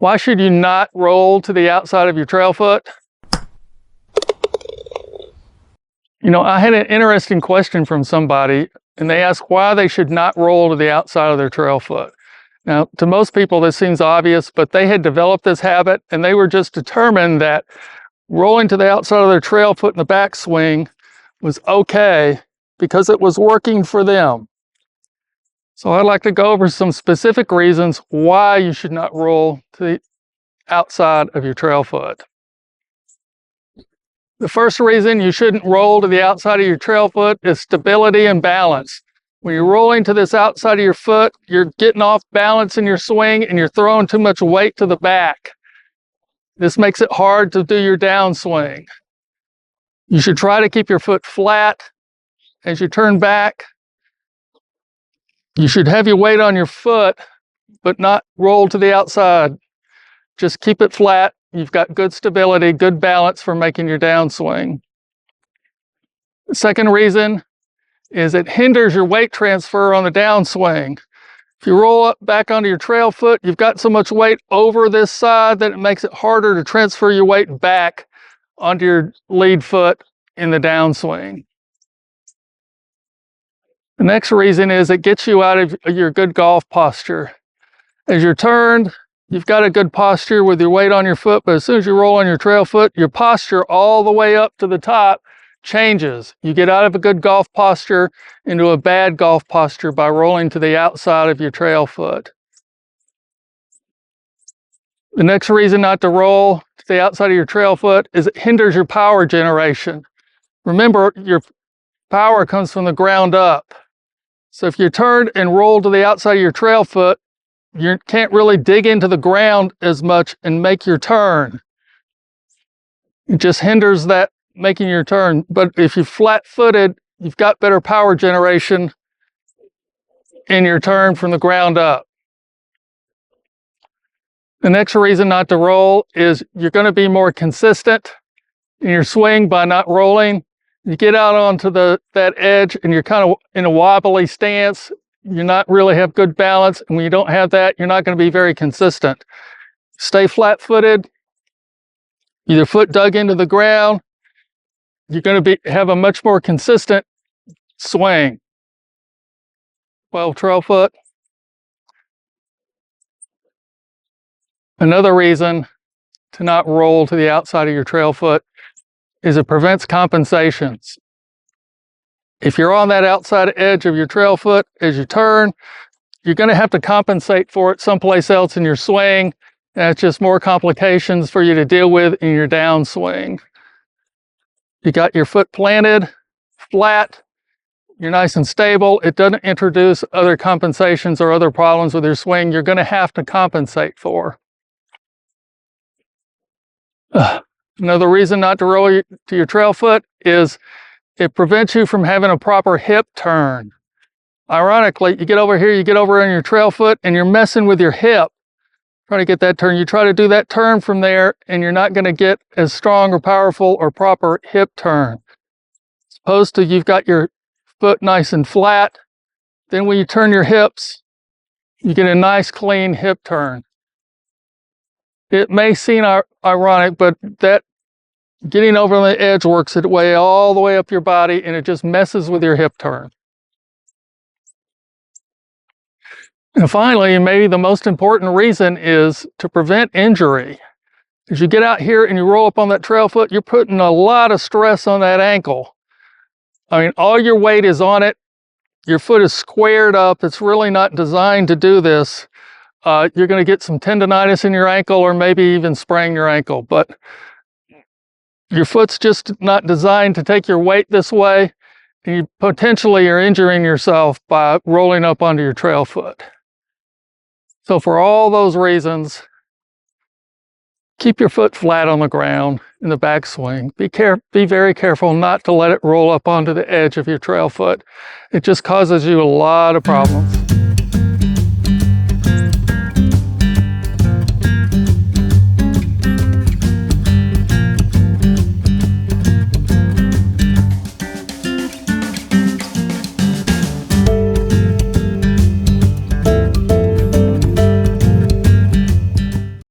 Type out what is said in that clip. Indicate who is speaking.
Speaker 1: Why should you not roll to the outside of your trail foot? You know, I had an interesting question from somebody, and they asked why they should not roll to the outside of their trail foot. Now, to most people, this seems obvious, but they had developed this habit, and they were just determined that rolling to the outside of their trail foot in the backswing was okay because it was working for them. So I'd like to go over some specific reasons why you should not roll to the outside of your trail foot. The first reason you shouldn't roll to the outside of your trail foot is stability and balance. When you're rolling to this outside of your foot, you're getting off balance in your swing and you're throwing too much weight to the back. This makes it hard to do your downswing. You should try to keep your foot flat as you turn back. You should have your weight on your foot, but not roll to the outside. Just keep it flat. You've got good stability, good balance for making your downswing. The second reason is it hinders your weight transfer on the downswing. If you roll up back onto your trail foot, you've got so much weight over this side that it makes it harder to transfer your weight back onto your lead foot in the downswing. The next reason is it gets you out of your good golf posture. As you're turned, you've got a good posture with your weight on your foot, but as soon as you roll on your trail foot, your posture all the way up to the top changes. You get out of a good golf posture into a bad golf posture by rolling to the outside of your trail foot. The next reason not to roll to the outside of your trail foot is it hinders your power generation. Remember, your power comes from the ground up. So if you turn and roll to the outside of your trail foot, you can't really dig into the ground as much and make your turn. It just hinders that making your turn. But if you're flat-footed, you've got better power generation in your turn from the ground up. The next reason not to roll is you're going to be more consistent in your swing by not rolling. You get out onto that edge and you're kind of in a wobbly stance. You're not really have good balance. And when you don't have that, you're not going to be very consistent. Stay flat-footed, either foot dug into the ground. You're going to have a much more consistent swing. 12 trail foot. Another reason to not roll to the outside of your trail foot is it prevents compensations. If you're on that outside edge of your trail foot as you turn, you're going to have to compensate for it someplace else in your swing. That's just more complications for you to deal with in your downswing. You got your foot planted, flat, you're nice and stable. It doesn't introduce other compensations or other problems with your swing you're going to have to compensate for. Another reason not to roll to your trail foot is it prevents you from having a proper hip turn. Ironically, you get over here, you get over on your trail foot, and you're messing with your hip. Trying to get that turn. You try to do that turn from there, and you're not going to get as strong or powerful or proper hip turn. As opposed to you've got your foot nice and flat. Then when you turn your hips, you get a nice clean hip turn. It may seem ironic, but that getting over on the edge works its way all the way up your body, and it just messes with your hip turn. And finally, maybe the most important reason is to prevent injury. As you get out here and you roll up on that trail foot, you're putting a lot of stress on that ankle. I mean, all your weight is on it. Your foot is squared up. It's really not designed to do this. You're going to get some tendonitis in your ankle or maybe even sprain your ankle. But your foot's just not designed to take your weight this way. And you potentially are injuring yourself by rolling up onto your trail foot. So for all those reasons, keep your foot flat on the ground in the backswing. Be very careful not to let it roll up onto the edge of your trail foot. It just causes you a lot of problems.